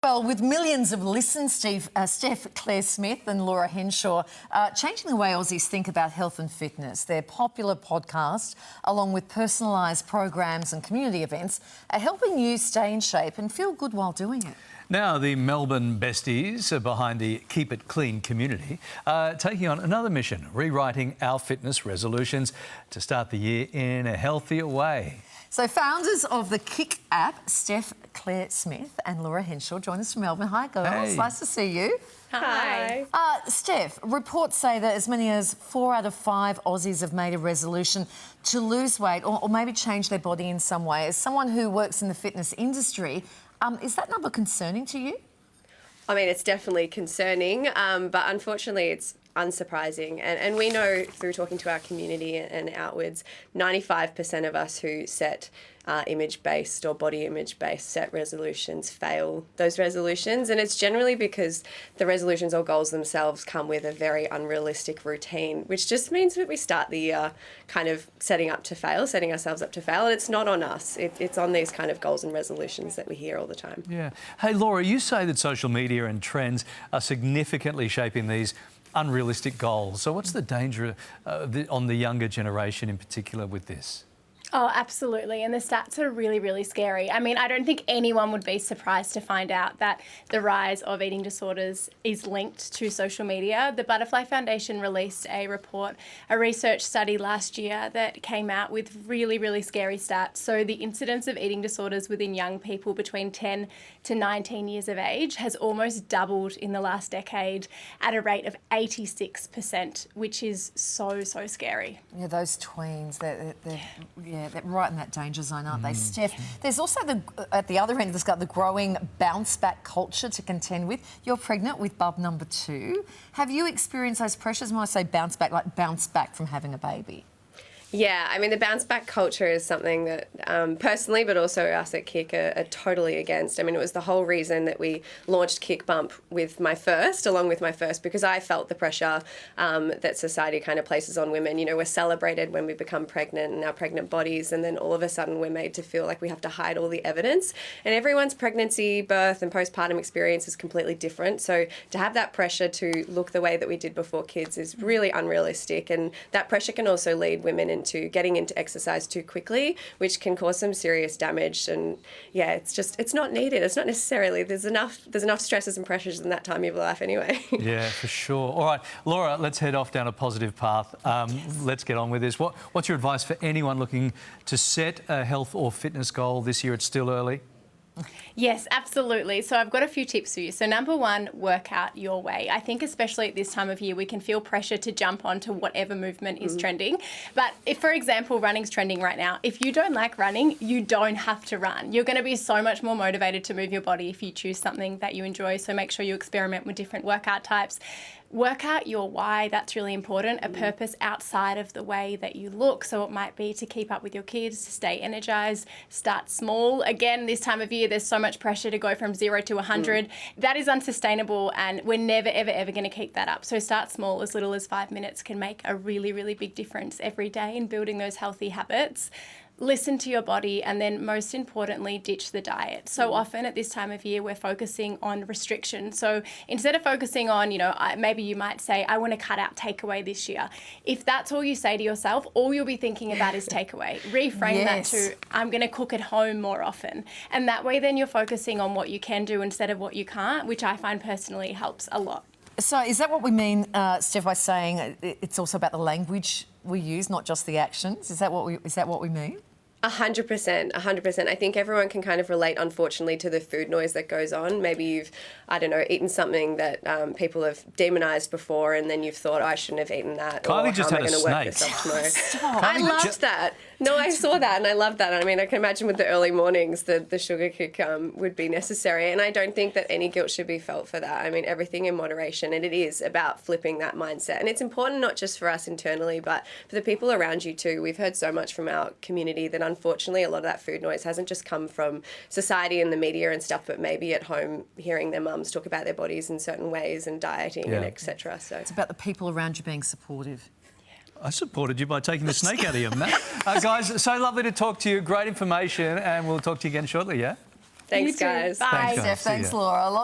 Well, with millions of listens, Steph, Claire Smith and Laura Henshaw changing the way Aussies think about health and fitness. Their popular podcast, along with personalised programs and community events, are helping you stay in shape and feel good while doing it. Now, the Melbourne besties are behind the Keep It Clean community, taking on another mission, rewriting our fitness resolutions to start the year in a healthier way. So founders of the Kick app, Steph, Claire Smith and Laura Henshaw, join us from Melbourne. Hi, girls. Hey. Nice to see you. Hi. Steph, reports say that as many as 4 out of 5 Aussies have made a resolution to lose weight or maybe change their body in some way. As someone who works in the fitness industry, is that number concerning to you? I mean, it's definitely concerning, but unfortunately it's unsurprising. And we know through talking to our community and outwards, 95% of us who set image-based or body image-based set resolutions fail those resolutions. And it's generally because the resolutions or goals themselves come with a very unrealistic routine, which just means that we start the year kind of setting ourselves up to fail. And it's not on us. It's on these kind of goals and resolutions that we hear all the time. Yeah. Hey, Laura, you say that social media and trends are significantly shaping these unrealistic goals. So what's the danger on the younger generation in particular with this? Oh, absolutely. And the stats are really, really scary. I mean, I don't think anyone would be surprised to find out that the rise of eating disorders is linked to social media. The Butterfly Foundation released a report, a research study last year that came out with really, really scary stats. So the incidence of eating disorders within young people between 10 to 19 years of age has almost doubled in the last decade at a rate of 86%, which is so, so scary. Yeah, those tweens, they're right in that danger zone, aren't they, Steph? There's also, at the other end of the scale, the growing bounce-back culture to contend with. You're pregnant with bub number 2. Have you experienced those pressures? When I say bounce back, like bounce back from having a baby? Yeah, I mean, the bounce-back culture is something that personally, but also us at Kick are totally against. I mean, it was the whole reason that we launched Kick Bump along with my first, because I felt the pressure that society kind of places on women. You know, we're celebrated when we become pregnant in our pregnant bodies, and then all of a sudden we're made to feel like we have to hide all the evidence. And everyone's pregnancy, birth and postpartum experience is completely different. So to have that pressure to look the way that we did before kids is really unrealistic. And that pressure can also lead women into getting into exercise too quickly, which can cause some serious damage. And yeah, it's not needed. It's not necessarily. There's enough stresses and pressures in that time of your life anyway. Yeah, for sure. All right, Laura, let's head off down a positive path. Yes. Let's get on with this. What's your advice for anyone looking to set a health or fitness goal this year? It's still early. Yes, absolutely. So I've got a few tips for you. So number 1, work out your way. I think especially at this time of year, we can feel pressure to jump onto whatever movement is trending. But if, for example, running's trending right now, if you don't like running, you don't have to run. You're going to be so much more motivated to move your body if you choose something that you enjoy. So make sure you experiment with different workout types. Work out your why, that's really important, a purpose outside of the way that you look. So it might be to keep up with your kids, to stay energized, start small. Again, this time of year, there's so much pressure to go from 0 to 100. That is unsustainable, and we're never, ever, ever going to keep that up. So start small. As little as 5 minutes can make a really, really big difference every day in building those healthy habits. Listen to your body, and then most importantly, ditch the diet. So often at this time of year, we're focusing on restriction. So instead of focusing on, maybe you might say, I want to cut out takeaway this year. If that's all you say to yourself, all you'll be thinking about is takeaway. Reframe that to, I'm going to cook at home more often. And that way then you're focusing on what you can do instead of what you can't, which I find personally helps a lot. So is that what we mean, Steph, by saying it's also about the language we use, not just the actions? Is that what we mean? 100%, 100%. I think everyone can kind of relate, unfortunately, to the food noise that goes on. Maybe you've, eaten something that people have demonised before, and then you've thought, I shouldn't have eaten that. Kylie just had a snake. I loved that. No, I saw that and I loved that. I mean, I can imagine with the early mornings the sugar kick would be necessary, and I don't think that any guilt should be felt for that. I mean, everything in moderation, and it is about flipping that mindset. And it's important not just for us internally, but for the people around you too. We've heard so much from our community that unfortunately a lot of that food noise hasn't just come from society and the media and stuff, but maybe at home hearing their mums talk about their bodies in certain ways and dieting and etc. So it's about the people around you being supportive. I supported you by taking the snake out of you, Matt. Guys, so lovely to talk to you. Great information, and we'll talk to you again shortly, yeah? Thanks, You too. guys. Bye. Thanks, guys. Steph, See thanks, ya. Laura.